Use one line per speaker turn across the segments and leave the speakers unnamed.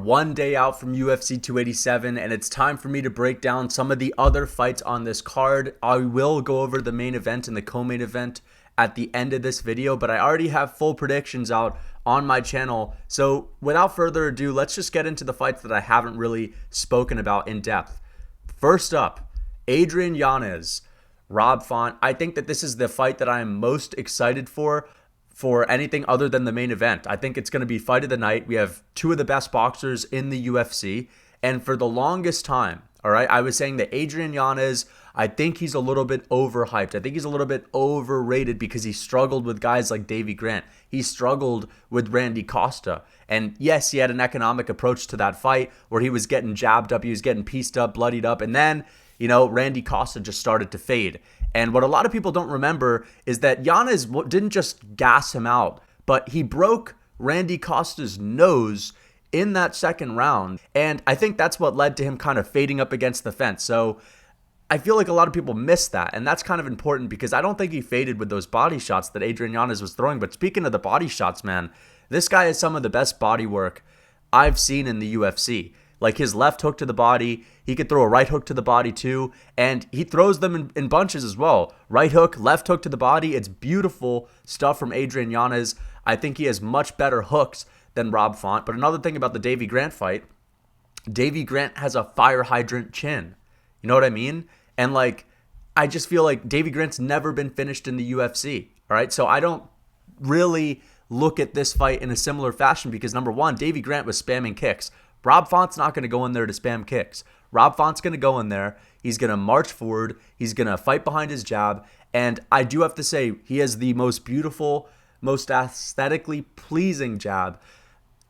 One day out from UFC 287, and it's time for me to break down some of the other fights on this card. I will go over the main event and the co-main event at the end of this video, but I already have full predictions out on my channel. So without further ado, let's just get into the fights that I haven't really spoken about in depth. First up, Adrian Yanez, Rob Font. I think that this is the fight that I am most excited for anything other than the main event. I think it's going to be fight of the night. We have two of the best boxers in the UFC. And for the longest time, all right, I was saying that Adrian Yanez, I think he's a little bit overhyped. I think he's a little bit overrated because he struggled with guys like Davy Grant. He struggled with Randy Costa. And yes, he had an economic approach to that fight where he was getting jabbed up, he was getting pieced up, bloodied up. And then, Randy Costa just started to fade. And what a lot of people don't remember is that Yanez didn't just gas him out, but he broke Randy Costa's nose in that second round. And I think that's what led to him kind of fading up against the fence. So I feel like a lot of people miss that. And that's kind of important because I don't think he faded with those body shots that Adrian Yanez was throwing. But speaking of the body shots, man, this guy has some of the best body work I've seen in the UFC. Like his left hook to the body, he could throw a right hook to the body too, and he throws them in bunches as well. Right hook, left hook to the body. It's beautiful stuff from Adrian Yanez. I think he has much better hooks than Rob Font. But another thing about the Davy Grant fight, Davy Grant has a fire hydrant chin. You know what I mean? And I just feel like Davy Grant's never been finished in the UFC. All right, so I don't really look at this fight in a similar fashion because number one, Davy Grant was spamming kicks. Rob Font's not going to go in there to spam kicks. Rob Font's going to go in there. He's going to march forward. He's going to fight behind his jab. And I do have to say, he has the most beautiful, most aesthetically pleasing jab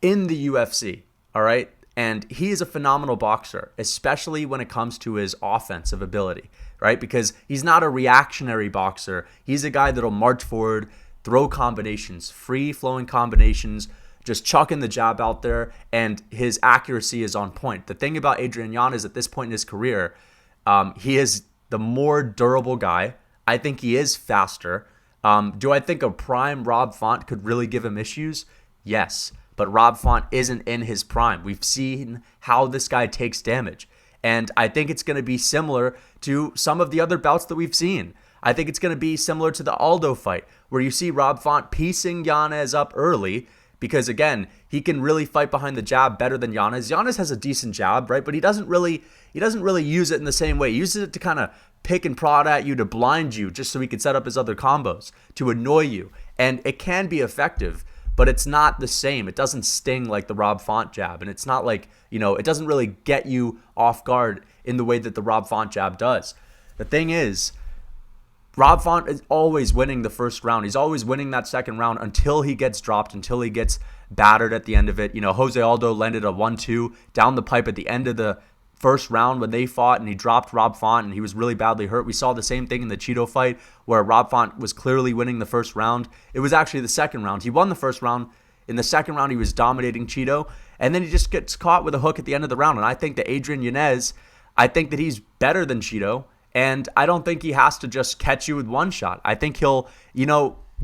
in the UFC. All right? And he is a phenomenal boxer, especially when it comes to his offensive ability, right? Because he's not a reactionary boxer. He's a guy that'll march forward, throw combinations, free-flowing combinations, just chucking the jab out there, and his accuracy is on point. The thing about Adrian Yanez at this point in his career, he is the more durable guy. I think he is faster. Do I think a prime Rob Font could really give him issues? Yes, but Rob Font isn't in his prime. We've seen how this guy takes damage, and I think it's going to be similar to some of the other bouts that we've seen. I think it's going to be similar to the Aldo fight, where you see Rob Font piecing Yanez up early, because again, he can really fight behind the jab better than Yanez. Yanez has a decent jab, right? But he doesn't really use it in the same way. He uses it to kind of pick and prod at you, to blind you, just so he can set up his other combos, to annoy you. And it can be effective, but it's not the same. It doesn't sting like the Rob Font jab. And it's not like, it doesn't really get you off guard in the way that the Rob Font jab does. The thing is, Rob Font is always winning the first round. He's always winning that second round until he gets dropped, until he gets battered at the end of it. Jose Aldo landed a 1-2 down the pipe at the end of the first round when they fought, and he dropped Rob Font, and he was really badly hurt. We saw the same thing in the Cheeto fight where Rob Font was clearly winning the first round. It was actually the second round. He won the first round. In the second round, he was dominating Cheeto, and then he just gets caught with a hook at the end of the round. And I think that Adrian Yanez, I think that he's better than Cheeto. And I don't think he has to just catch you with one shot. I think he'll,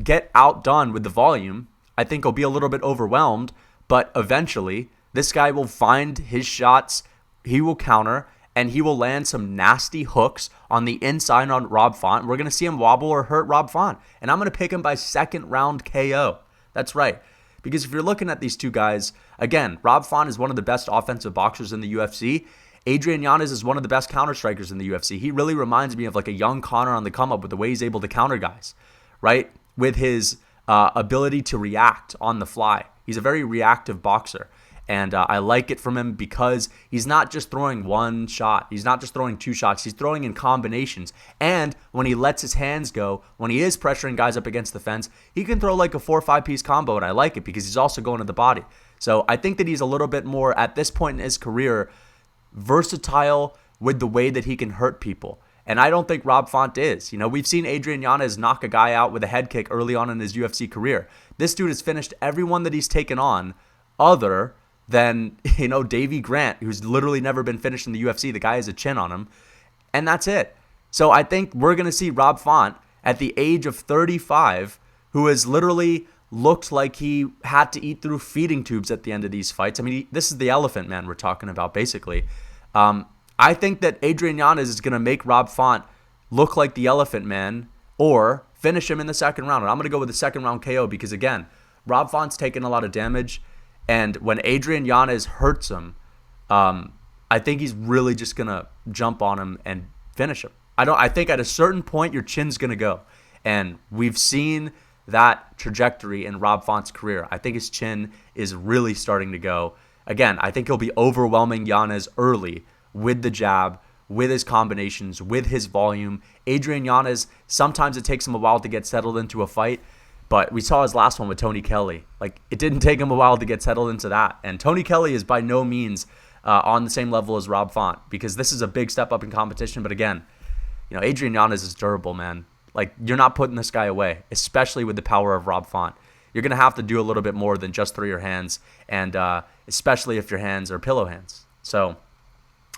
get outdone with the volume. I think he'll be a little bit overwhelmed, but eventually this guy will find his shots, he will counter, and he will land some nasty hooks on the inside on Rob Font. We're going to see him wobble or hurt Rob Font. And I'm going to pick him by second round KO. That's right. Because if you're looking at these two guys, again, Rob Font is one of the best offensive boxers in the UFC. Adrian Yanez is one of the best counter strikers in the UFC. He really reminds me of like a young Conor on the come up with the way he's able to counter guys, right? With his ability to react on the fly. He's a very reactive boxer. And I like it from him because he's not just throwing one shot. He's not just throwing two shots. He's throwing in combinations. And when he lets his hands go, when he is pressuring guys up against the fence, he can throw like a 4 or 5 piece combo. And I like it because he's also going to the body. So I think that he's a little bit more, at this point in his career, versatile with the way that he can hurt people. And I don't think Rob Font is. We've seen Adrian Yanez knock a guy out with a head kick early on in his UFC career. This dude has finished everyone that he's taken on other than, Davy Grant, who's literally never been finished in the UFC. The guy has a chin on him. And that's it. So I think we're going to see Rob Font at the age of 35, who has literally looked like he had to eat through feeding tubes at the end of these fights. I mean, this is the elephant man we're talking about, basically. I think that Adrian Yanez is going to make Rob Font look like the elephant man or finish him in the second round. And I'm going to go with the second round KO because, again, Rob Font's taken a lot of damage. And when Adrian Yanez hurts him, I think he's really just going to jump on him and finish him. I think at a certain point, your chin's going to go. And we've seen that trajectory in Rob Font's career. I think his chin is really starting to go. Again, I think he'll be overwhelming Yanez early with the jab, with his combinations, with his volume. Adrian Yanez, sometimes it takes him a while to get settled into a fight, but we saw his last one with Tony Kelly. Like, it didn't take him a while to get settled into that. And Tony Kelly is by no means on the same level as Rob Font because this is a big step up in competition. But again, Adrian Yanez is durable, man. Like, you're not putting this guy away, especially with the power of Rob Font. You're going to have to do a little bit more than just throw your hands, and especially if your hands are pillow hands. So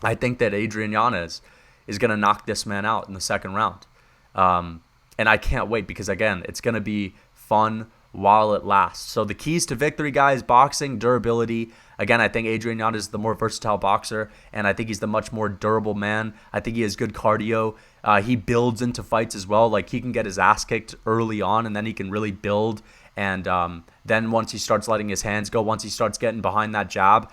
I think that Adrian Yanez is going to knock this man out in the second round. And I can't wait because, again, it's going to be fun while it lasts. So the keys to victory, guys: boxing, durability. Again, I think Adrian Yanez is the more versatile boxer, and I think he's the much more durable man. I think he has good cardio. He builds into fights as well. Like, he can get his ass kicked early on, and then he can really build. And then once he starts letting his hands go, once he starts getting behind that jab,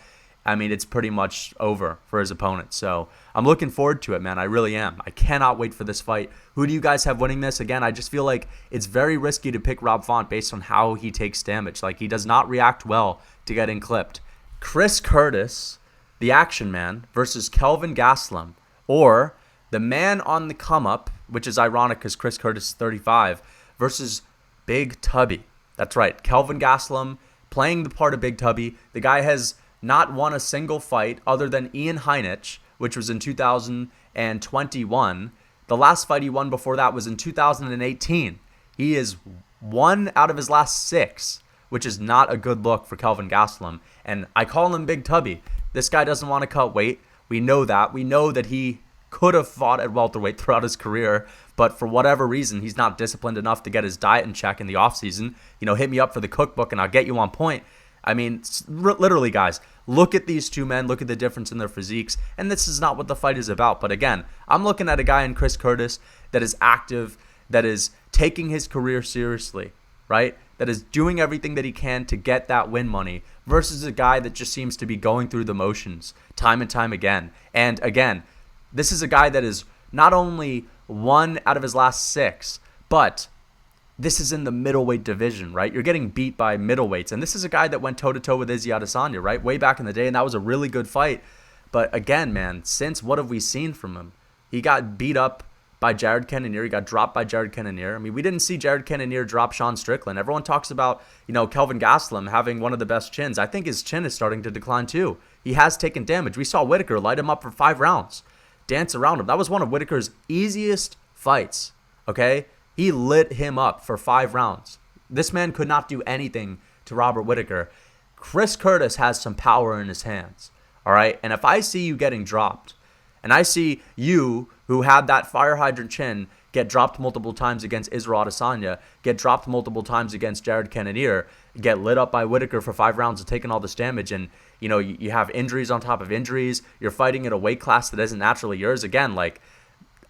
I mean, it's pretty much over for his opponent. So I'm looking forward to it, man. I really am. I cannot wait for this fight. Who do you guys have winning this? Again, I just feel like it's very risky to pick Rob Font based on how he takes damage. Like, he does not react well to getting clipped. Chris Curtis, the action man, versus Kelvin Gastelum, or the man on the come-up, which is ironic because Chris Curtis is 35, versus Big Tubby. That's right, Kelvin Gastelum playing the part of Big Tubby. The guy has not won a single fight other than Ian Heinisch, which was in 2021. The last fight he won before that was in 2018. He is 1 out of his last 6, which is not a good look for Kelvin Gastelum. And I call him Big Tubby. This guy doesn't want to cut weight. We know that. We know that he could have fought at welterweight throughout his career, but for whatever reason, he's not disciplined enough to get his diet in check in the offseason. Hit me up for the cookbook and I'll get you on point. I mean, literally, guys, look at these two men. Look at the difference in their physiques. And this is not what the fight is about. But again, I'm looking at a guy in Chris Curtis that is active, that is taking his career seriously, right? That is doing everything that he can to get that win money versus a guy that just seems to be going through the motions time and time again. And again, this is a guy that is not only 1 out of his last 6, but this is in the middleweight division, right? You're getting beat by middleweights. And this is a guy that went toe-to-toe with Izzy Adesanya, right? Way back in the day, and that was a really good fight. But again, man, since what have we seen from him? He got beat up by Jared Cannonier. He got dropped by Jared Cannonier. I mean, we didn't see Jared Cannonier drop Sean Strickland. Everyone talks about, Kelvin Gastelum having one of the best chins. I think his chin is starting to decline too. He has taken damage. We saw Whitaker light him up for 5 rounds. Dance around him. That was one of Whitaker's easiest fights, okay? He lit him up for 5 rounds. This man could not do anything to Robert Whitaker. Chris Curtis has some power in his hands, all right? And if I see you getting dropped, and I see you, who had that fire hydrant chin, get dropped multiple times against Isreal Adesanya, get dropped multiple times against Jared Cannonier, get lit up by Whitaker for 5 rounds and taking all this damage, and you have injuries on top of injuries. You're fighting in a weight class that isn't naturally yours. Again, like,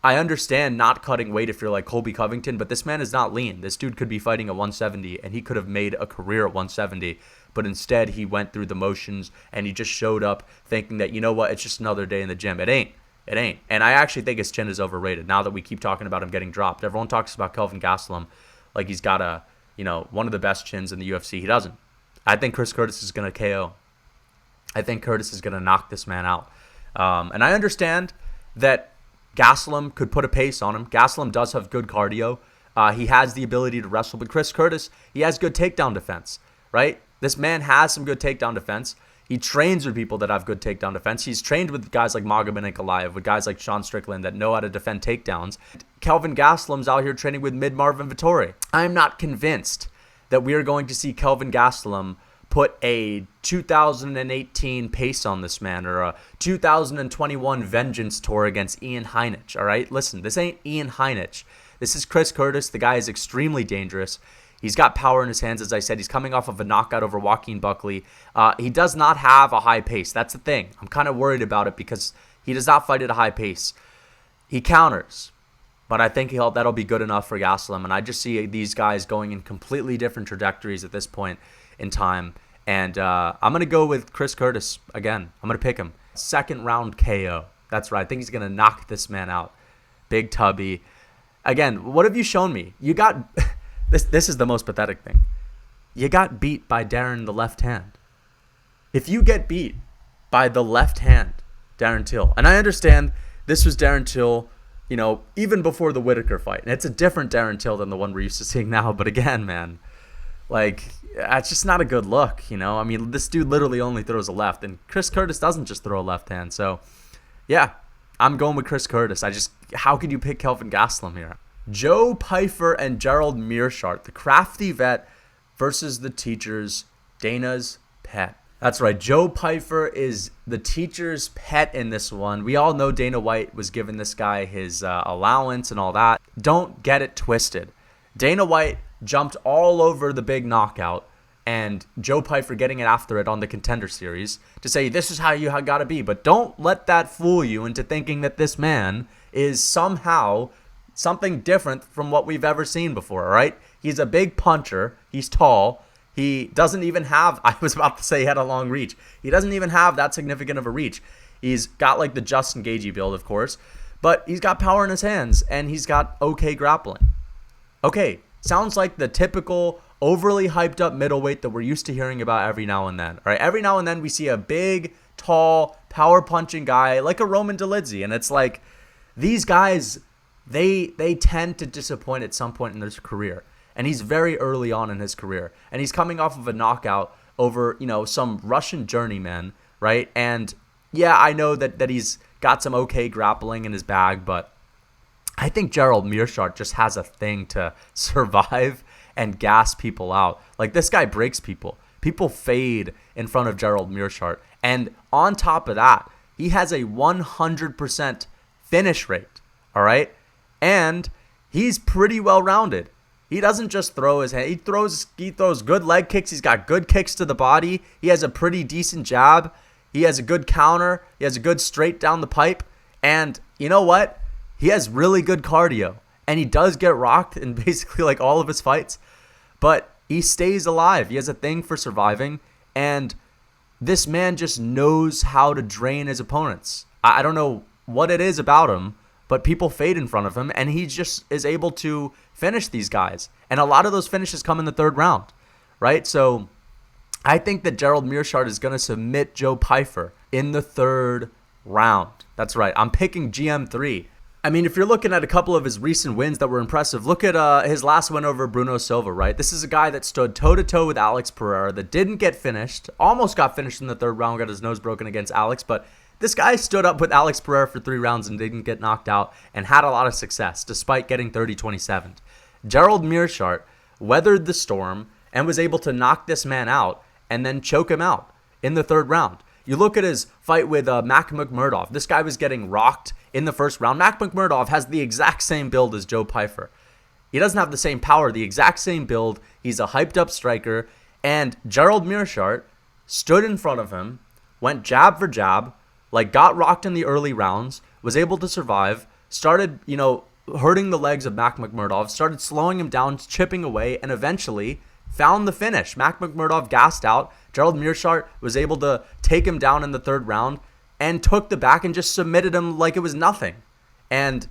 I understand not cutting weight if you're like Colby Covington, but this man is not lean. This dude could be fighting at 170, and he could have made a career at 170, but instead he went through the motions, and he just showed up thinking that, it's just another day in the gym. It ain't. And I actually think his chin is overrated now that we keep talking about him getting dropped. Everyone talks about Kelvin Gastelum like he's got one of the best chins in the UFC. He doesn't. I think Chris Curtis is going to KO. I think Curtis is going to knock this man out. And I understand that Gastelum could put a pace on him. Gastelum does have good cardio. He has the ability to wrestle. But Chris Curtis, he has good takedown defense, right? This man has some good takedown defense. He trains with people that have good takedown defense. He's trained with guys like Magomed Ankalaev, with guys like Sean Strickland that know how to defend takedowns. Kelvin Gastelum's out here training with Marvin Vettori. I'm not convinced that we are going to see Kelvin Gastelum put a 2018 pace on this man or a 2021 vengeance tour against Ian Heinisch, all right? Listen, this ain't Ian Heinisch. This is Chris Curtis. The guy is extremely dangerous. He's got power in his hands, as I said. He's coming off of a knockout over Joaquin Buckley. He does not have a high pace. That's the thing. I'm kind of worried about it because he does not fight at a high pace. He counters, but I think that'll be good enough for Gastelum. And I just see these guys going in completely different trajectories at this point in time. And I'm going to go with Chris Curtis again. I'm going to pick him. Second round KO. That's right. I think he's going to knock this man out. Big Tubby. Again, what have you shown me? You got... This is the most pathetic thing. You got beat by Darren the left hand. If you get beat by the left hand, Darren Till, and I understand this was Darren Till, even before the Whitaker fight. And it's a different Darren Till than the one we're used to seeing now. But again, man, it's just not a good look, I mean, this dude literally only throws a left. And Chris Curtis doesn't just throw a left hand. So, yeah, I'm going with Chris Curtis. How could you pick Kelvin Gastelum here? Joe Pyfer and Gerald Meerschaert, the crafty vet versus the teacher's Dana's pet. That's right. Joe Pyfer is the teacher's pet in this one. We all know Dana White was giving this guy his allowance and all that. Don't get it twisted. Dana White jumped all over the big knockout and Joe Pyfer getting it after it on the Contender Series to say this is how you got to be. But don't let that fool you into thinking that this man is somehow something different from what we've ever seen before, all right? He's a big puncher. He's tall. He doesn't even have, I was about to say he had a long reach. He doesn't even have that significant of a reach. He's got like the Justin Gaethje build, of course, but he's got power in his hands and he's got okay grappling. Okay, sounds like the typical overly hyped up middleweight that we're used to hearing about every now and then. All right, every now and then we see a big, tall, power punching guy like a Roman Dolidze, and it's like these guys, they tend to disappoint at some point in their career. And he's very early on in his career. And he's coming off of a knockout over, some Russian journeyman, right? And yeah, I know that he's got some okay grappling in his bag, but I think Gerald Meerschaert just has a thing to survive and gas people out. Like, this guy breaks people. People fade in front of Gerald Meerschaert. And on top of that, he has a 100% finish rate, all right? And he's pretty well-rounded. He doesn't just throw his hand. He throws good leg kicks. He's got good kicks to the body. He has a pretty decent jab. He has a good counter. He has a good straight down the pipe. And you know what? He has really good cardio. And he does get rocked in basically like all of his fights. But he stays alive. He has a thing for surviving. And this man just knows how to drain his opponents. I don't know what it is about him, but people fade in front of him, and he just is able to finish these guys. And a lot of those finishes come in the third round, right? So I think that Gerald Meerschaert is going to submit Joe Pyfer in the third round. That's right. I'm picking GM3. I mean, if you're looking at a couple of his recent wins that were impressive, look at his last win over Bruno Silva, right? This is a guy that stood toe-to-toe with Alex Pereira that didn't get finished, almost got finished in the third round, got his nose broken against Alex, but this guy stood up with Alex Pereira for 3 rounds and didn't get knocked out and had a lot of success despite getting 30-27. Gerald Meerschaert weathered the storm and was able to knock this man out and then choke him out in the third round. You look at his fight with Mac McMurdoch. This guy was getting rocked in the first round. Mac McMurdoch has the exact same build as Joe Pyfer. He doesn't have the same power, the exact same build. He's a hyped up striker. And Gerald Meerschaert stood in front of him, went jab for jab, got rocked in the early rounds, was able to survive, started, hurting the legs of Mac McMurdoch, started slowing him down, chipping away, and eventually found the finish. Mac McMurdoch gassed out. Gerald Meerschaert was able to take him down in the third round and took the back and just submitted him like it was nothing. And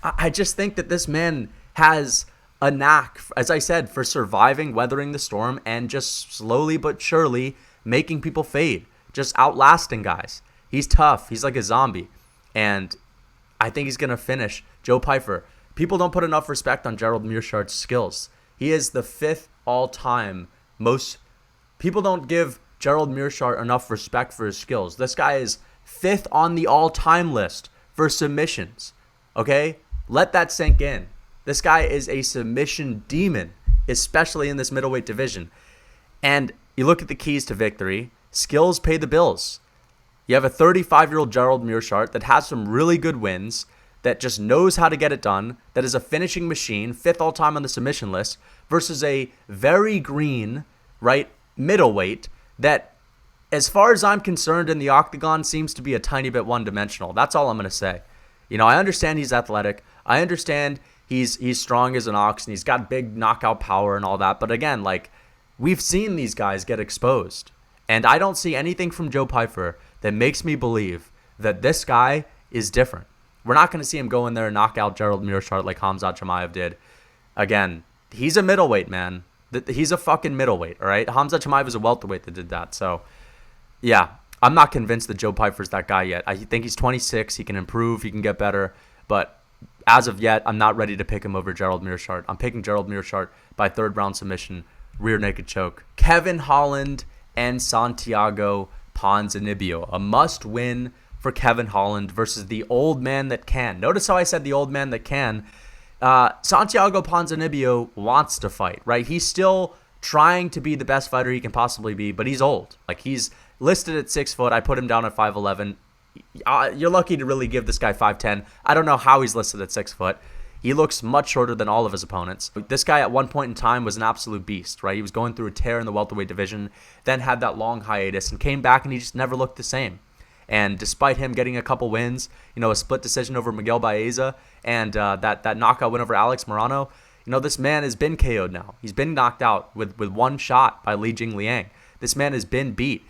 I just think that this man has a knack, as I said, for surviving, weathering the storm, and just slowly but surely making people fade, just outlasting guys. He's tough. He's like a zombie. And I think he's going to finish Joe Pyfer. People don't put enough respect on Gerald Meerschaert's skills. He is the 5th all-time most... People don't give Gerald Meerschaert enough respect for his skills. This guy is 5th on the all-time list for submissions. Okay? Let that sink in. This guy is a submission demon, especially in this middleweight division. And you look at the keys to victory. Skills pay the bills. You have a 35-year-old Gerald Meerschaert that has some really good wins, that just knows how to get it done, that is a finishing machine, 5th all-time on the submission list, versus a very green, right, middleweight that, as far as I'm concerned, in the octagon seems to be a tiny bit one-dimensional. That's all I'm going to say. You know, I understand he's athletic. I understand he's strong as an ox and he's got big knockout power and all that. But again, like, we've seen these guys get exposed. And I don't see anything from Joe Pyfer that makes me believe that this guy is different. We're not going to see him go in there and knock out Gerald Meerschaert like Khamzat Chimaev did. Again, he's a middleweight, man. He's a fucking middleweight, all right? Khamzat Chimaev is a welterweight that did that. So, yeah, I'm not convinced that Joe Pyfer's that guy yet. I think he's 26. He can improve. He can get better. But as of yet, I'm not ready to pick him over Gerald Meerschaert. I'm picking Gerald Meerschaert by 3rd-round submission, rear naked choke. Kelvin Holland and Santiago Ponzinibbio. A must-win for Kelvin Holland versus the old man that can. Notice how I said the old man that can. Santiago Ponzinibbio wants to fight, right? He's still trying to be the best fighter he can possibly be, but he's old. Like, he's listed at 6 foot. I put him down at 5'11". You're lucky to really give this guy 5'10". I don't know how he's listed at 6 foot. He looks much shorter than all of his opponents. This guy at one point in time was an absolute beast, right? He was going through a tear in the welterweight division, then had that long hiatus and came back and he just never looked the same. And despite him getting a couple wins, you know, a split decision over Miguel Baeza and that knockout win over Alex Morano, you know, this man has been KO'd now. He's been knocked out with one shot by Li Jingliang. This man has been beat.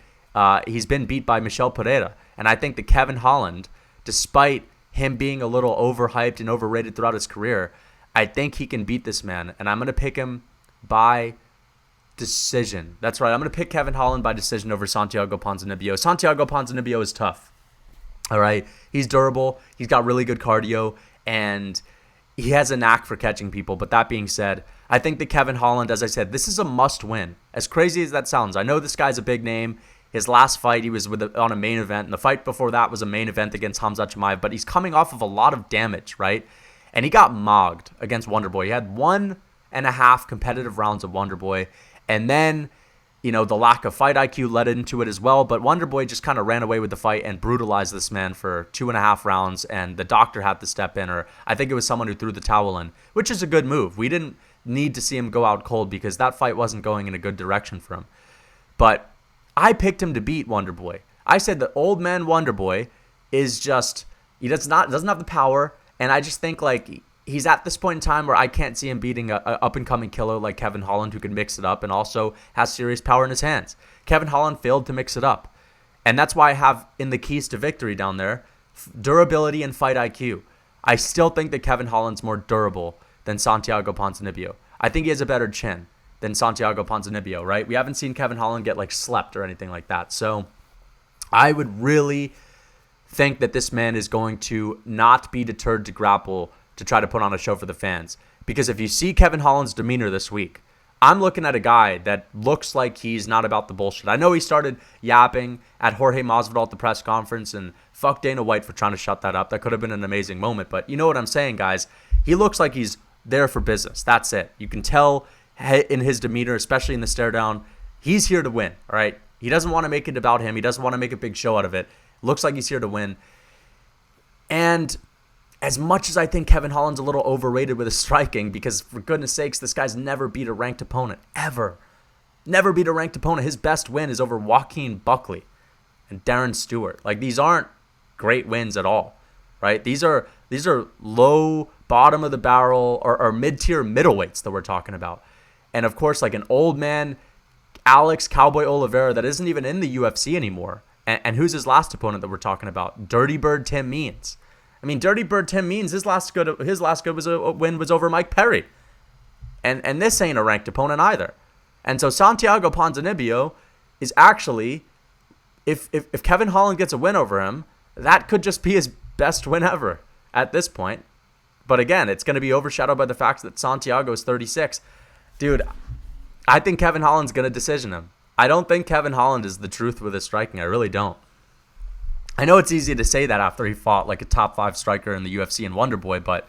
He's been beat by Michel Pereira. And I think that Kelvin Holland, despite him being a little overhyped and overrated throughout his career, I think he can beat this man. And I'm going to pick him by decision. That's right. I'm going to pick Kelvin Holland by decision over Santiago Ponzinibbio. Santiago Ponzinibbio is tough. All right. He's durable. He's got really good cardio. And he has a knack for catching people. But that being said, I think that Kelvin Holland, as I said, this is a must-win. As crazy as that sounds, I know this guy's a big name. His last fight, he was on a main event. And the fight before that was a main event against Khamzat Chimaev. But he's coming off of a lot of damage, right? And he got mogged against Wonderboy. He had 1.5 competitive rounds of Wonderboy. And then, you know, the lack of fight IQ led into it as well. But Wonderboy just kind of ran away with the fight and brutalized this man for 2.5 rounds. And the doctor had to step in, or I think it was someone who threw the towel in, which is a good move. We didn't need to see him go out cold because that fight wasn't going in a good direction for him. But I picked him to beat Wonderboy. I said that old man Wonderboy is just, he doesn't have the power. And I just think, like, he's at this point in time where I can't see him beating a up-and-coming killer like Kelvin Holland, who can mix it up and also has serious power in his hands. Kelvin Holland failed to mix it up. And that's why I have in the keys to victory down there, durability and fight IQ. I still think that Kelvin Holland's more durable than Santiago Ponzinibbio. I think he has a better chin than Santiago Ponzinibbio, right? We haven't seen Kelvin Holland get, like, slept or anything like that. So I would really think that this man is going to not be deterred to grapple to try to put on a show for the fans. Because if you see Kelvin Holland's demeanor this week, I'm looking at a guy that looks like he's not about the bullshit. I know he started yapping at Jorge Masvidal at the press conference, and fuck Dana White for trying to shut that up. That could have been an amazing moment. But you know what I'm saying, guys? He looks like he's there for business. That's it. You can tell in his demeanor, especially in the stare down, he's here to win, all right? He doesn't want to make it about him. He doesn't want to make a big show out of it. Looks like he's here to win. And as much as I think Kelvin Holland's a little overrated with his striking, because for goodness sakes, this guy's never beat a ranked opponent, ever. Never beat a ranked opponent. His best win is over Joaquin Buckley and Darren Stewart. Like, these aren't great wins at all, right? These are low, bottom of the barrel, or mid-tier middleweights that we're talking about. And of course, like, an old man, Alex Cowboy Oliveira, that isn't even in the UFC anymore. And who's his last opponent that we're talking about? Dirty Bird Tim Means. I mean, Dirty Bird Tim Means, his last good win was over Mike Perry. And this ain't a ranked opponent either. And so Santiago Ponzinibbio is actually, if Kelvin Holland gets a win over him, that could just be his best win ever at this point. But again, it's going to be overshadowed by the fact that Santiago is 36. Dude, I think Kelvin Holland's going to decision him. I don't think Kelvin Holland is the truth with his striking. I really don't. I know it's easy to say that after he fought like a top 5 striker in the UFC and Wonderboy, but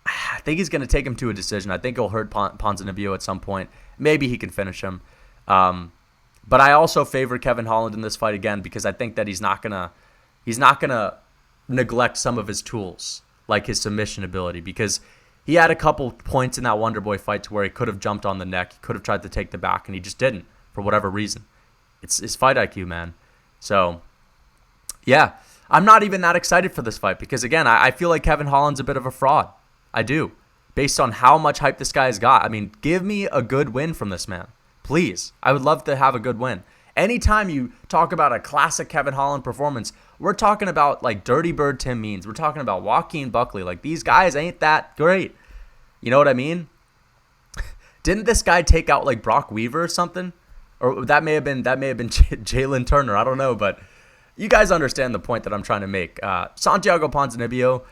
I think he's going to take him to a decision. I think he'll hurt Ponzinibbio at some point. Maybe he can finish him. But I also favor Kelvin Holland in this fight again because I think that he's not gonna neglect some of his tools, like his submission ability, because he had a couple points in that Wonderboy fight to where he could have jumped on the neck, he could have tried to take the back, and he just didn't for whatever reason. It's his fight IQ, man. So, yeah, I'm not even that excited for this fight because, again, I feel like Kevin Holland's a bit of a fraud. I do. Based on how much hype this guy's got. I mean, give me a good win from this man. Please. I would love to have a good win. Anytime you talk about a classic Kevin Holland performance, we're talking about like Dirty Bird Tim Means. We're talking about Joaquin Buckley. Like, these guys ain't that great. You know what I mean? Didn't this guy take out like Brock Weaver or something? Or that may have been Jalen Turner. I don't know, but you guys understand the point that I'm trying to make. Santiago Ponzinibbio,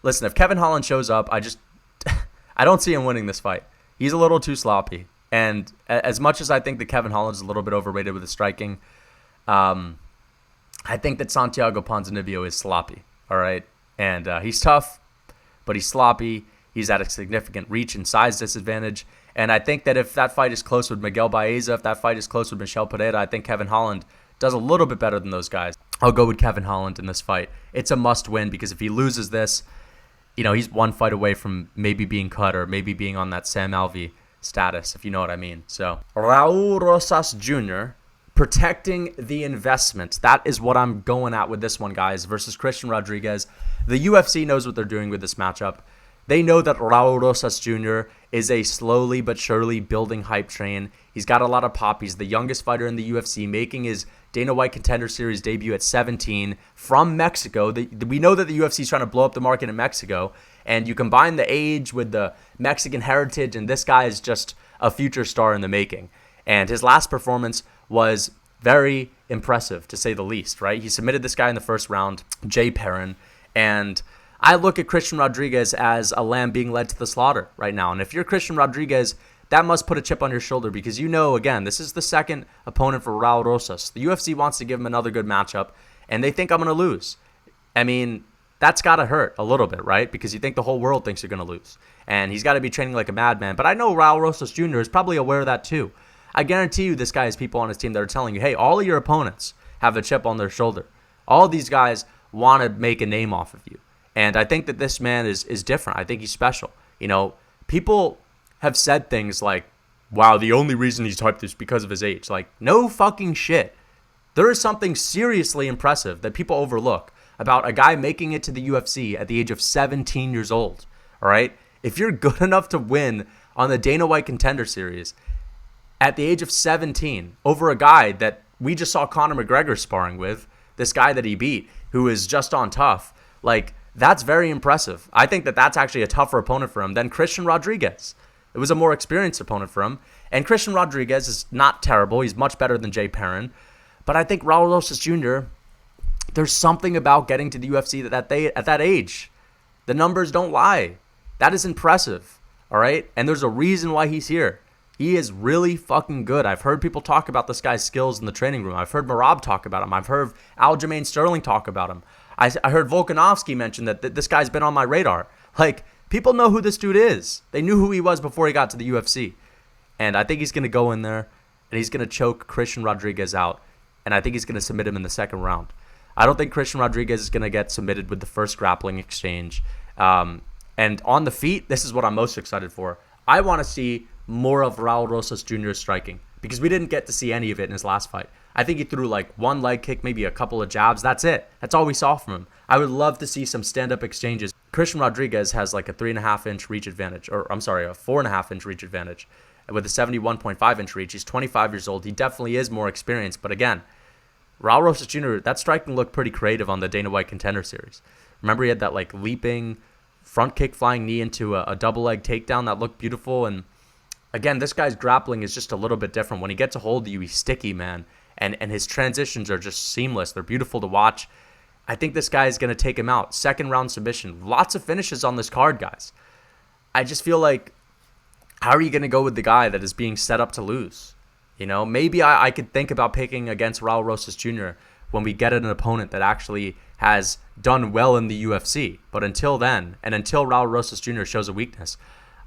listen, if Kevin Holland shows up, I don't see him winning this fight. He's a little too sloppy. And as much as I think that Kevin Holland is a little bit overrated with his striking, I think that Santiago Ponzinibbio is sloppy, all right? And he's tough, but he's sloppy. He's at a significant reach and size disadvantage. And I think that if that fight is close with Miguel Baeza, if that fight is close with Michel Pereira, I think Kevin Holland does a little bit better than those guys. I'll go with Kevin Holland in this fight. It's a must-win because if he loses this, you know, he's one fight away from maybe being cut or maybe being on that Sam Alvey status, if you know what I mean. So, Raul Rosas Jr. protecting the investment. That is what I'm going at with this one, guys, versus Christian Rodriguez. The UFC knows what they're doing with this matchup. They know that Raul Rosas Jr. is a slowly but surely building hype train. He's got a lot of pop. He's the youngest fighter in the UFC, making his Dana White Contender Series debut at 17 from Mexico. We know that the UFC is trying to blow up the market in Mexico, and you combine the age with the Mexican heritage, and this guy is just a future star in the making. And his last performance was very impressive, to say the least, right? He submitted this guy in the first round, Jay Perrin, and I look at Christian Rodriguez as a lamb being led to the slaughter right now. And if you're Christian Rodriguez, that must put a chip on your shoulder because you know, again, this is the second opponent for Raul Rosas. The UFC wants to give him another good matchup, and they think I'm going to lose. I mean, that's got to hurt a little bit, right? Because you think the whole world thinks you're going to lose. And he's got to be training like a madman. But I know Raul Rosas Jr. is probably aware of that too. I guarantee you this guy has people on his team that are telling you, hey, all of your opponents have a chip on their shoulder. All these guys want to make a name off of you. And I think that this man is different. I think he's special. You know, people have said things like, wow, the only reason he's hyped is because of his age. Like, no fucking shit. There is something seriously impressive that people overlook about a guy making it to the UFC at the age of 17 years old. All right? If you're good enough to win on the Dana White Contender Series at the age of 17 over a guy that we just saw Conor McGregor sparring with, this guy that he beat, who is just on tough, like, that's very impressive. I think that that's actually a tougher opponent for him than Christian Rodriguez. It was a more experienced opponent for him. And Christian Rodriguez is not terrible. He's much better than Jay Perrin. But I think Raul Rosas Jr., there's something about getting to the UFC at that age. The numbers don't lie. That is impressive. All right? And there's a reason why he's here. He is really fucking good. I've heard people talk about this guy's skills in the training room. I've heard Merab talk about him. I've heard Aljamain Sterling talk about him. I heard Volkanovski mention that this guy's been on my radar. Like, people know who this dude is. They knew who he was before he got to the UFC. And I think he's going to go in there and he's going to choke Christian Rodriguez out. And I think he's going to submit him in the second round. I don't think Christian Rodriguez is going to get submitted with the first grappling exchange. And on the feet, this is what I'm most excited for. I want to see more of Raul Rosas Jr.'s striking because we didn't get to see any of it in his last fight. I think he threw like one leg kick, maybe a couple of jabs. That's it. That's all we saw from him. I would love to see some stand-up exchanges. Christian Rodriguez has like a 3.5-inch reach advantage, or I'm sorry, a 4.5-inch reach advantage with a 71.5-inch reach. He's 25 years old. He definitely is more experienced. But again, Raul Rosas Jr., that striking looked pretty creative on the Dana White Contender Series. Remember he had that like leaping front kick flying knee into a double leg takedown that looked beautiful. And again, this guy's grappling is just a little bit different. When he gets a hold of you, he's sticky, man. And his transitions are just seamless. They're beautiful to watch. I think this guy is going to take him out. Second round submission. Lots of finishes on this card, guys. I just feel like, how are you going to go with the guy that is being set up to lose? You know, maybe I could think about picking against Raul Rosas Jr. when we get an opponent that actually has done well in the UFC. But until then, and until Raul Rosas Jr. shows a weakness,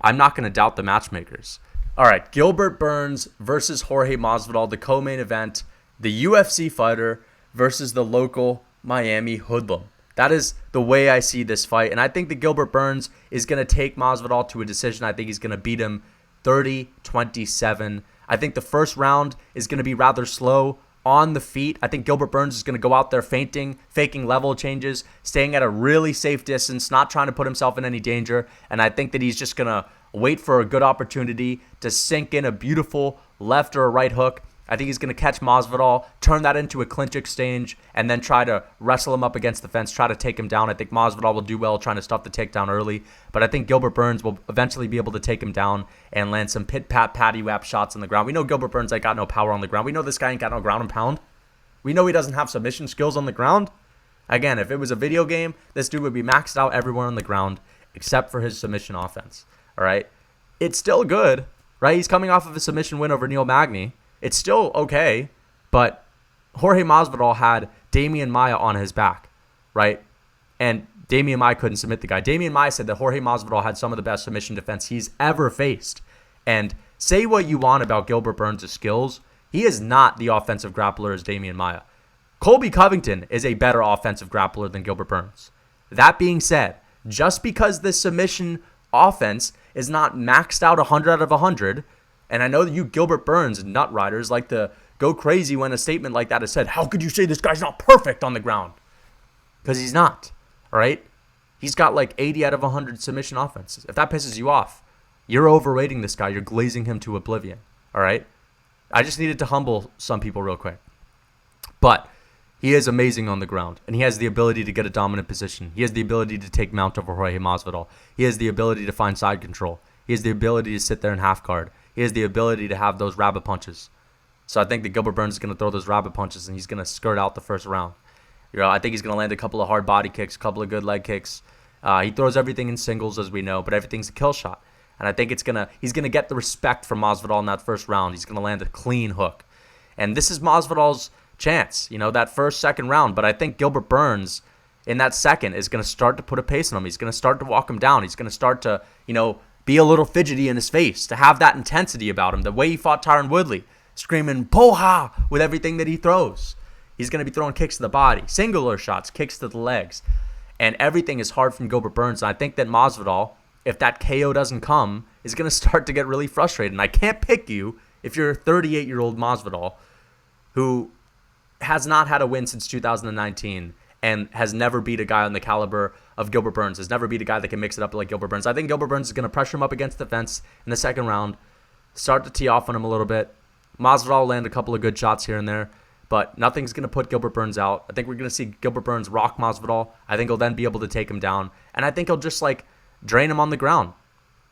I'm not going to doubt the matchmakers. All right, Gilbert Burns versus Jorge Masvidal, the co-main event. The UFC fighter versus the local Miami hoodlum. That is the way I see this fight. And I think that Gilbert Burns is going to take Masvidal to a decision. I think he's going to beat him 30-27. I think the first round is going to be rather slow on the feet. I think Gilbert Burns is going to go out there faking level changes, staying at a really safe distance, not trying to put himself in any danger. And I think that he's just going to wait for a good opportunity to sink in a beautiful left or a right hook. I think he's going to catch Masvidal, turn that into a clinch exchange, and then try to wrestle him up against the fence, try to take him down. I think Masvidal will do well trying to stuff the takedown early, but I think Gilbert Burns will eventually be able to take him down and land some pit-pat, patty-whap shots on the ground. We know Gilbert Burns ain't got no power on the ground. We know this guy ain't got no ground and pound. We know he doesn't have submission skills on the ground. Again, if it was a video game, this dude would be maxed out everywhere on the ground except for his submission offense, all right? It's still good, right? He's coming off of a submission win over Neil Magny. It's still okay, but Jorge Masvidal had Damian Maia on his back, right? And Damian Maia couldn't submit the guy. Damian Maia said that Jorge Masvidal had some of the best submission defense he's ever faced. And say what you want about Gilbert Burns' skills, he is not the offensive grappler as Damian Maia. Colby Covington is a better offensive grappler than Gilbert Burns. That being said, just because the submission offense is not maxed out 100 out of 100, and I know that you Gilbert Burns nut riders like to go crazy when a statement like that is said. How could you say this guy's not perfect on the ground? Because he's not, all right? He's got like 80 out of 100 submission offenses. If that pisses you off, you're overrating this guy. You're glazing him to oblivion, all right? I just needed to humble some people real quick. But he is amazing on the ground, and he has the ability to get a dominant position. He has the ability to take mount over Jorge Masvidal. He has the ability to find side control. He has the ability to sit there in half guard. He has the ability to have those rabbit punches. So I think that Gilbert Burns is going to throw those rabbit punches, and he's going to skirt out the first round. I think he's going to land a couple of hard body kicks, a couple of good leg kicks. He throws everything in singles, as we know, but everything's a kill shot. And I think he's going to get the respect from Masvidal in that first round. He's going to land a clean hook. And this is Masvidal's chance, that first, second round. But I think Gilbert Burns in that second is going to start to put a pace on him. He's going to start to walk him down. He's going to start to, be a little fidgety in his face, to have that intensity about him. The way he fought Tyron Woodley, screaming "Poha" with everything that he throws. He's going to be throwing kicks to the body, singular shots, kicks to the legs. And everything is hard from Gilbert Burns. And I think that Masvidal, if that KO doesn't come, is going to start to get really frustrated. And I can't pick you if you're a 38-year-old Masvidal who has not had a win since 2019 and has never beat a guy on the caliber of Gilbert Burns, has never beat a guy that can mix it up like Gilbert Burns. I think Gilbert Burns is going to pressure him up against the fence in the second round, start to tee off on him a little bit. Masvidal will land a couple of good shots here and there, but nothing's going to put Gilbert Burns out. I think we're going to see Gilbert Burns rock Masvidal. I think he'll then be able to take him down, and I think he'll just drain him on the ground,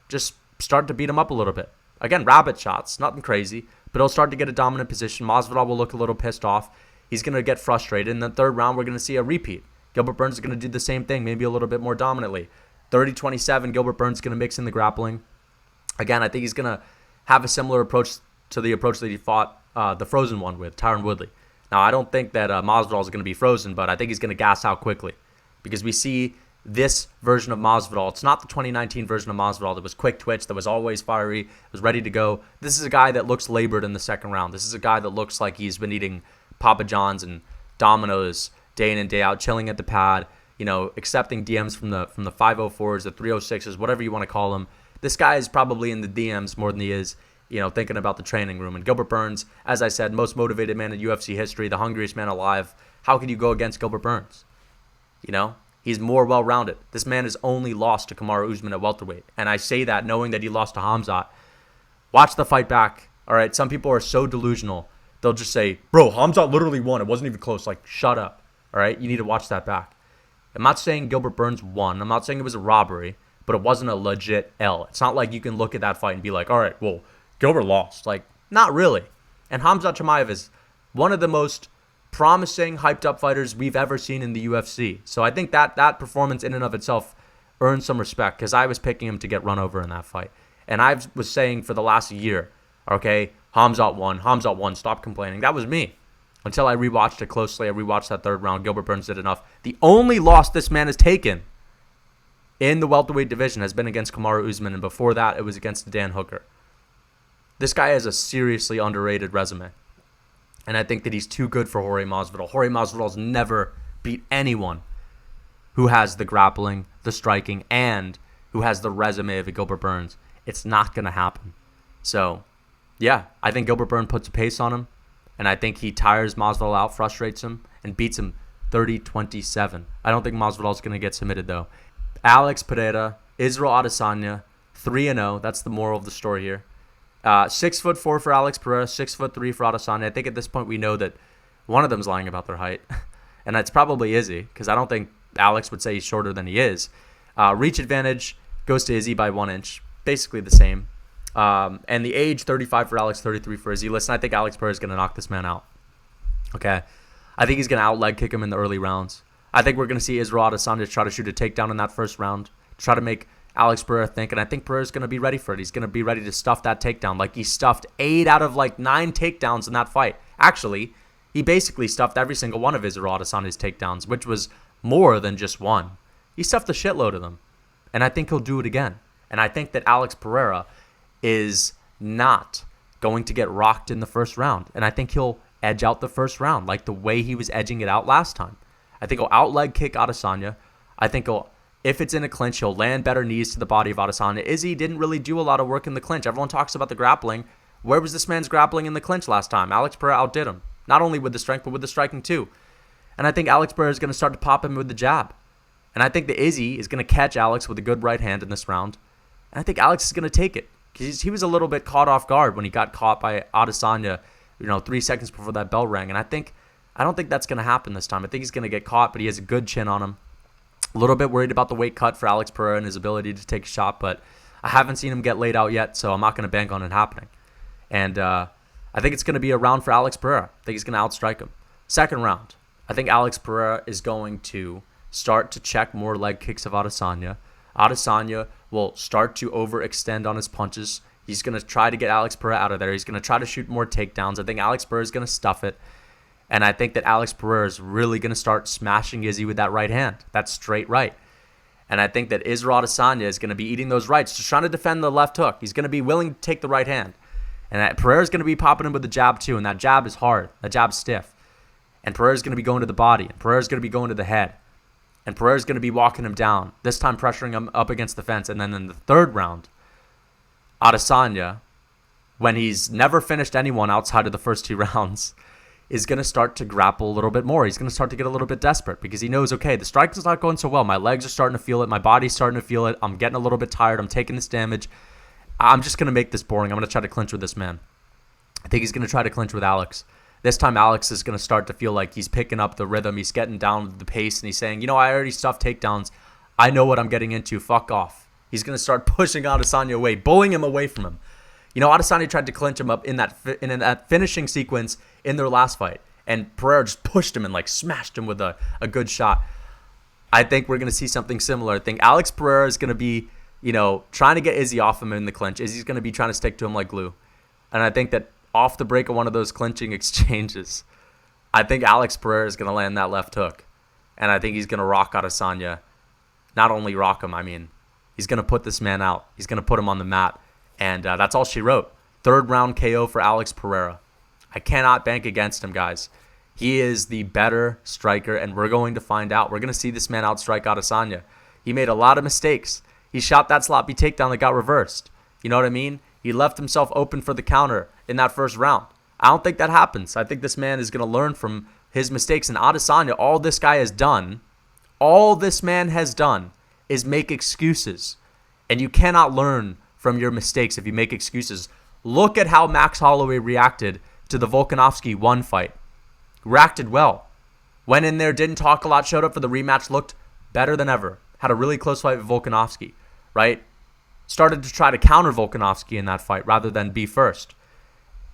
just start to beat him up a little bit. Again, rabbit shots, nothing crazy, but he'll start to get a dominant position. Masvidal will look a little pissed off. He's going to get frustrated. In the third round, we're going to see a repeat. Gilbert Burns is going to do the same thing, maybe a little bit more dominantly. 30-27, Gilbert Burns is going to mix in the grappling. Again, I think he's going to have a similar approach to the approach that he fought the frozen one with, Tyron Woodley. Now, I don't think that Masvidal is going to be frozen, but I think he's going to gas out quickly because we see this version of Masvidal. It's not the 2019 version of Masvidal that was quick twitch, that was always fiery, was ready to go. This is a guy that looks labored in the second round. This is a guy that looks like he's been eating Papa John's and Domino's day in and day out, chilling at the pad, accepting DMs from the 504s, the 306s, whatever you want to call them. This guy is probably in the DMs more than he is, thinking about the training room. And Gilbert Burns, as I said, most motivated man in UFC history, the hungriest man alive. How could you go against Gilbert Burns? He's more well-rounded. This man has only lost to Kamaru Usman at welterweight. And I say that knowing that he lost to Khamzat. Watch the fight back. All right, some people are so delusional. They'll just say, bro, Khamzat literally won. It wasn't even close. Shut up. All right? You need to watch that back. I'm not saying Gilbert Burns won. I'm not saying it was a robbery, but it wasn't a legit L. It's not like you can look at that fight and be like, all right, well, Gilbert lost. Not really. And Khamzat Chimaev is one of the most promising, hyped-up fighters we've ever seen in the UFC. So I think that performance in and of itself earned some respect because I was picking him to get run over in that fight. And I was saying for the last year, okay, Khamzat won, stop complaining. That was me. Until I rewatched it closely, I rewatched that third round. Gilbert Burns did enough. The only loss this man has taken in the welterweight division has been against Kamaru Usman, and before that, it was against Dan Hooker. This guy has a seriously underrated resume, and I think that he's too good for Jorge Masvidal. Jorge Masvidal's never beat anyone who has the grappling, the striking, and who has the resume of a Gilbert Burns. It's not going to happen. So, yeah, I think Gilbert Burns puts a pace on him, and I think he tires Masvidal out, frustrates him, and beats him 30-27. I don't think Masvidal's going to get submitted, though. Alex Pereira, Isreal Adesanya, 3-0. That's the moral of the story here. 6'4" for Alex Pereira, 6'3" for Adesanya. I think at this point we know that one of them's lying about their height, and it's probably Izzy, because I don't think Alex would say he's shorter than he is. Reach advantage goes to Izzy by 1 inch, basically the same. And the age, 35 for Alex, 33 for Izzy. Listen, I think Alex Pereira is going to knock this man out. Okay? I think he's going to out-leg kick him in the early rounds. I think we're going to see Isreal Adesanya try to shoot a takedown in that first round, try to make Alex Pereira think, and I think Pereira's going to be ready for it. He's going to be ready to stuff that takedown. Like, he stuffed 8 out of 9 takedowns in that fight. Actually, he basically stuffed every single one of Isreal Adesanya's takedowns, which was more than just one. He stuffed a shitload of them, and I think he'll do it again. And I think that Alex Pereira is not going to get rocked in the first round, and I think he'll edge out the first round like the way he was edging it out last time. I think he'll out-leg kick Adesanya. I think if it's in a clinch, he'll land better knees to the body of Adesanya. Izzy didn't really do a lot of work in the clinch. Everyone talks about the grappling. Where was this man's grappling in the clinch last time? Alex Pereira outdid him, not only with the strength, but with the striking too. And I think Alex Pereira is going to start to pop him with the jab. And I think that Izzy is going to catch Alex with a good right hand in this round. And I think Alex is going to take it, because he was a little bit caught off guard when he got caught by Adesanya, 3 seconds before that bell rang. And I don't think that's going to happen this time. I think he's going to get caught, but he has a good chin on him. A little bit worried about the weight cut for Alex Pereira and his ability to take a shot, but I haven't seen him get laid out yet, so I'm not going to bank on it happening. And I think it's going to be a round for Alex Pereira. I think he's going to outstrike him. Second round, I think Alex Pereira is going to start to check more leg kicks of Adesanya. Adesanya will start to overextend on his punches. He's going to try to get Alex Pereira out of there. He's going to try to shoot more takedowns. I think Alex Pereira is going to stuff it. And I think that Alex Pereira is really going to start smashing Izzy with that right hand, that straight right. And I think that Isreal Adesanya is going to be eating those rights, just trying to defend the left hook. He's going to be willing to take the right hand. And Pereira is going to be popping him with the jab too, and that jab is hard. That jab's stiff. And Pereira is going to be going to the body. And Pereira is going to be going to the head. And Pereira is going to be walking him down, this time pressuring him up against the fence. And then in the third round, Adesanya, when he's never finished anyone outside of the first 2 rounds, is going to start to grapple a little bit more. He's going to start to get a little bit desperate, because he knows, okay, the strike is not going so well. My legs are starting to feel it. My body's starting to feel it. I'm getting a little bit tired. I'm taking this damage. I'm just going to make this boring. I'm going to try to clinch with this man. I think he's going to try to clinch with Alex. This time, Alex is going to start to feel like he's picking up the rhythm. He's getting down the pace, and he's saying, I already stuffed takedowns. I know what I'm getting into. Fuck off. He's going to start pushing Adesanya away, bullying him away from him. Adesanya tried to clinch him up in that finishing sequence in their last fight, and Pereira just pushed him and smashed him with a good shot. I think we're going to see something similar. I think Alex Pereira is going to be, trying to get Izzy off him in the clinch. Izzy's going to be trying to stick to him like glue. And I think that off the break of one of those clinching exchanges, I think Alex Pereira is going to land that left hook. And I think he's going to rock Adesanya. Not only rock him, he's going to put this man out. He's going to put him on the mat. And that's all she wrote. Third round KO for Alex Pereira. I cannot bank against him, guys. He is the better striker, and we're going to find out. We're going to see this man outstrike Adesanya. He made a lot of mistakes. He shot that sloppy takedown that got reversed. You know what I mean? He left himself open for the counter in that first round. I don't think that happens. I think this man is going to learn from his mistakes. And Adesanya, all this man has done is make excuses. And you cannot learn from your mistakes if you make excuses. Look at how Max Holloway reacted to the Volkanovski 1 fight. Reacted well. Went in there, didn't talk a lot, showed up for the rematch, looked better than ever. Had a really close fight with Volkanovski, right? Started to try to counter Volkanovski in that fight rather than be first.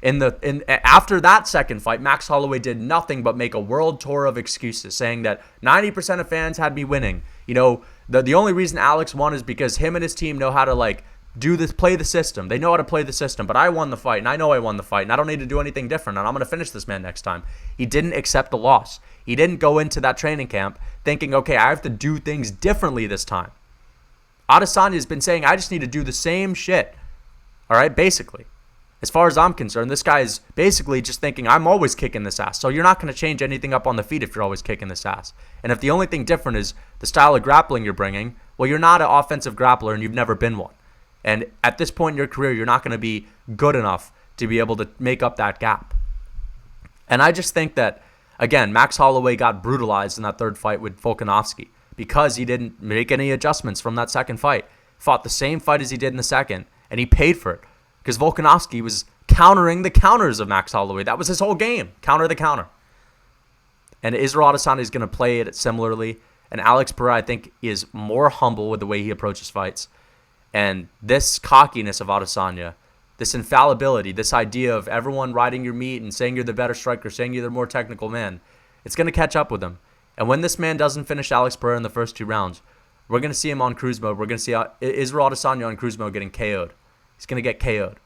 After that second fight, Max Holloway did nothing but make a world tour of excuses, saying that 90% of fans had me winning. The only reason Alex won is because him and his team know how to play the system. They know how to play the system, but I won the fight, and I know I won the fight, and I don't need to do anything different, and I'm going to finish this man next time. He didn't accept the loss. He didn't go into that training camp thinking, okay, I have to do things differently this time. Adesanya has been saying, I just need to do the same shit, all right, basically. As far as I'm concerned, this guy is basically just thinking, I'm always kicking this ass. So you're not going to change anything up on the feet if you're always kicking this ass. And if the only thing different is the style of grappling you're bringing, well, you're not an offensive grappler and you've never been one. And at this point in your career, you're not going to be good enough to be able to make up that gap. And I just think that, again, Max Holloway got brutalized in that third fight with Volkanovski because he didn't make any adjustments from that second fight. Fought the same fight as he did in the second, and he paid for it. Because Volkanovski was countering the counters of Max Holloway. That was his whole game. Counter the counter. And Isreal Adesanya is going to play it similarly. And Alex Pereira, I think, is more humble with the way he approaches fights. And this cockiness of Adesanya, this infallibility, this idea of everyone riding your meat and saying you're the better striker, saying you're the more technical man, it's going to catch up with him. And when this man doesn't finish Alex Pereira in the first 2 rounds, we're going to see him on cruise mode. We're going to see Isreal Adesanya on cruise mode getting KO'd. He's going to get KO'd.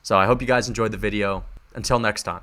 So I hope you guys enjoyed the video. Until next time.